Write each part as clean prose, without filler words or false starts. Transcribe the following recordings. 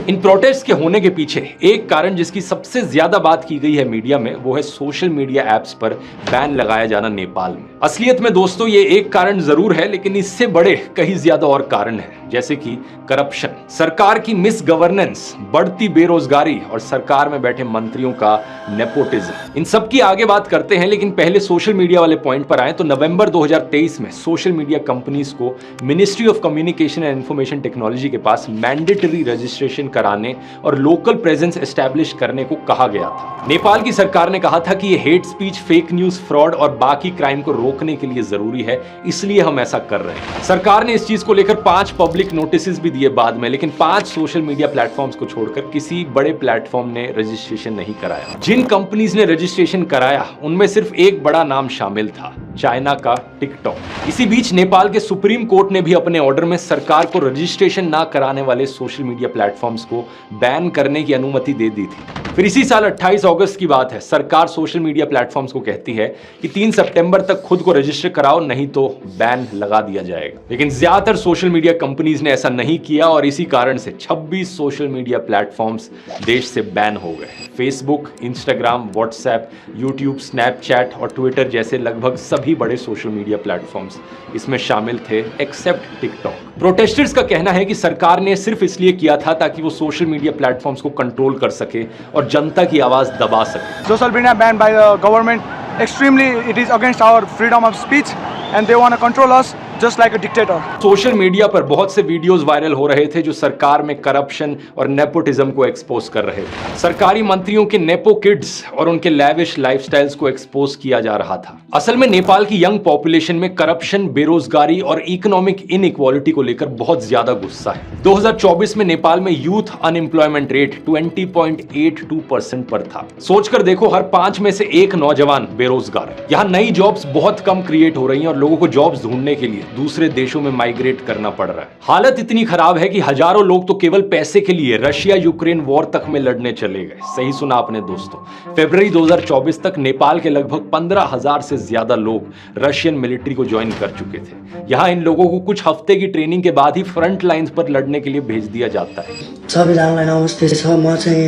इन protest के होने के पीछे एक कारण जिसकी सबसे ज्यादा बात की गई है मीडिया में, वो है सोशल मीडिया एप्स पर बैन लगाया जाना नेपाल में। असलियत में दोस्तों ये एक कारण जरूर है, लेकिन इससे बड़े कई ज्यादा और कारण हैं, जैसे कि करप्शन, सरकार की मिस गवर्नेंस, बढ़ती बेरोजगारी और सरकार में बैठे मंत्रियों का नेपोटिज्म। इन सब की आगे बात करते हैं, लेकिन पहले सोशल मीडिया वाले पॉइंट पर आए तो नवंबर 2023 में सोशल मीडिया कंपनीज को ministry of communication and information technology के पास मैंडेटरी रजिस्ट्रेशन कराने और लोकल प्रेजेंस एस्टैब्लिश करने को कहा गया था। नेपाल की सरकार ने कहा था कि ये hate speech, fake news, fraud और बाकी क्राइम को रोकने के लिए जरूरी है, इसलिए हम ऐसा कर रहे हैं। सरकार ने इस चीज को लेकर 5 पब्लिक नोटिस भी दिए बाद में, लेकिन 5 सोशल मीडिया प्लेटफॉर्म्स को छोड़कर किसी बड़े प्लेटफॉर्म ने रजिस्ट्रेशन नहीं कराया। जिन कंपनीज ने रजिस्ट्रेशन कराया उनमें सिर्फ एक बड़ा नाम शामिल था, चाइना का टिकटॉक। इसी बीच नेपाल के सुप्रीम कोर्ट ने भी अपने ऑर्डर में सरकार को रजिस्ट्रेशन ना कराने वाले सोशल मीडिया प्लेटफॉर्म्स को बैन करने की अनुमति दे दी थी। फिर इसी साल 28 अगस्त की बात है, सरकार सोशल मीडिया प्लेटफॉर्म्स को कहती है कि 3 सितंबर तक खुद को रजिस्टर कराओ, नहीं तो बैन लगा दिया जाएगा। लेकिन ज्यादातर सोशल मीडिया कंपनीज ने ऐसा नहीं किया और इसी कारण से 26 सोशल मीडिया प्लेटफॉर्म्स देश से बैन हो गए। Facebook, Instagram, WhatsApp, YouTube, Snapchat और ट्विटर जैसे लगभग सभी बड़े सोशल मीडिया प्लेटफॉर्म्स इसमें शामिल थे, एक्सेप्ट टिकटॉक। प्रोटेस्टर्स का कहना है कि सरकार ने सिर्फ इसलिए किया था ताकि वो सोशल मीडिया प्लेटफॉर्म्स को कंट्रोल कर सके और जनता की आवाज दबा सके। Social media ban by the government extremely it is against our freedom of speech and they want to control us just like a dictator. Social media पर बहुत से वीडियोस वायरल हो रहे थे जो सरकार में करप्शन और नेपोटिज्म को एक्सपोज कर रहे थे। सरकारी मंत्रियों के नेपो किड्स और उनके लैविश लाइफस्टाइल्स को एक्सपोज किया जा रहा था। असल में नेपाल की यंग पॉपुलेशन में करप्शन, बेरोजगारी और इकोनॉमिक इनइक्वालिटी को लेकर बहुत ज्यादा गुस्सा है। 2024 में नेपाल में यूथ अनएम्प्लॉयमेंट रेट 20.82% पर था। सोचकर देखो, हर 5 में से 1 नौजवान बेरोजगार है। यहाँ नई जॉब्स बहुत कम क्रिएट हो रही हैं और लोगों को जॉब्स ढूंढने के लिए दूसरे देशों में माइग्रेट करना पड़ रहा है। हालत इतनी खराब है कि हजारों लोग तो केवल पैसे के लिए रशिया यूक्रेन वॉर तक में लड़ने चले गए। सही सुना आपने दोस्तों। फरवरी 2024 तक नेपाल के लगभग 15,000 से ज्यादा लोग रशियन मिलिट्री को ज्वाइन कर चुके थे। यहाँ इन लोगों को कुछ हफ्ते की ट्रेनिंग के बाद ही फ्रंट लाइंस पर लड़ने के लिए भेज दिया जाता है। सबैजनालाई नमस्ते छ। म चाहिँ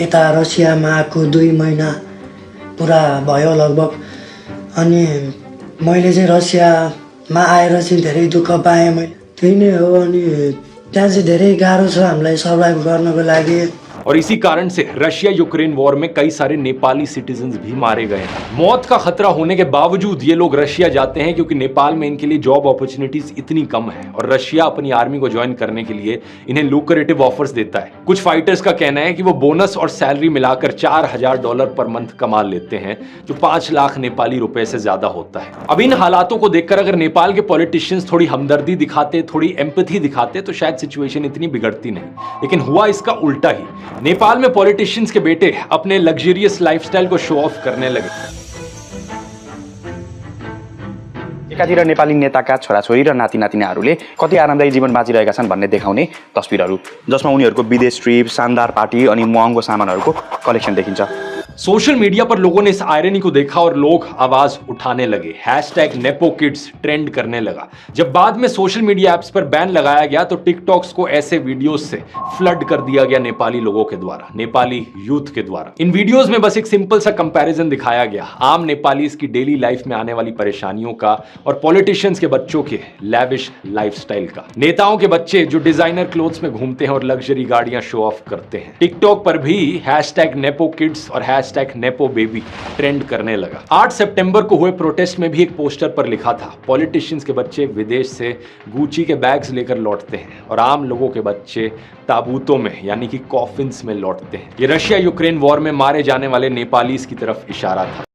यता रसियामा आएको 2 महिना पुरा भयो लगभग। अनि मैले चाहिँ रसियामा आएर चाहिँ धेरै दुःख पाएँ। मैले त्यही नै हो। अनि त्यहाँ चाहिँ धेरै गाह्रो छ हामीलाई सर्भाइभ गर्नको लागि। और इसी कारण से रशिया यूक्रेन वॉर में कई सारे नेपाली सिटीजन्स भी मारे गए हैं। मौत का खतरा होने के बावजूद ये लोग रशिया जाते हैं क्योंकि नेपाल में इनके लिए जॉब अपॉर्चुनिटीज इतनी कम है और रशिया अपनी आर्मी को ज्वाइन करने के लिए इन्हें लुक्रेटिव ऑफर्स देता है। कुछ फाइटर्स का कहना है कि वो बोनस और सैलरी मिलाकर $4,000 पर मंथ कमा लेते हैं, जो 5 लाख नेपाली रुपए से ज्यादा होता है। अब इन हालातों को देखकर अगर नेपाल के पॉलिटिशियंस थोड़ी हमदर्दी दिखाते, थोड़ी एम्पैथी दिखाते तो शायद सिचुएशन इतनी बिगड़ती नहीं, लेकिन हुआ इसका उल्टा ही। नेपाल में पॉलिटिशियंस के बेटे अपने लग्जरियस लाइफस्टाइल को शो ऑफ करने लगे। एकातिर नेपाली नेताका छोराछोरी र नातिनातिनाहरूले कति आरामदायी जीवन बाँचिरहेका छन् भन्ने देखाउने तस्बिरहरू, जसमा उनीहरूको विदेश ट्रिप, शानदार पार्टी अनि महँगो सामानहरूको कलेक्सन देखिन्छ। सोशल मीडिया पर लोगों ने इस आयरनी को देखा और लोग आवाज उठाने लगे। #NepoKids ट्रेंड करने लगा। जब बाद में सोशल मीडिया एप्स पर बैन लगाया गया तो टिकटॉक्स को ऐसे वीडियोस से फ्लड कर दिया गया नेपाली लोगों के द्वारा, नेपाली यूथ के द्वारा। इन वीडियोस में बस एक सिंपल सा कंपैरिजन दिखाया गया आम नेपालीज की डेली लाइफ में आने वाली परेशानियों का और पॉलिटिशियंस के बच्चों के लैविश लाइफस्टाइल का। नेताओं के बच्चे जो डिजाइनर क्लोथ्स में घूमते हैं और लग्जरी गाड़ियां शो ऑफ करते हैं। टिकटॉक पर भी #NepoKids और #NepoBaby ट्रेंड करने लगा। 8 सितंबर को हुए प्रोटेस्ट में भी एक पोस्टर पर लिखा था, पॉलिटिशियंस के बच्चे विदेश से गुची के बैग्स लेकर लौटते हैं और आम लोगों के बच्चे ताबूतों में यानी कि कॉफिन्स में लौटते हैं। ये रशिया यूक्रेन वॉर में मारे जाने वाले नेपालीज की तरफ इशारा था।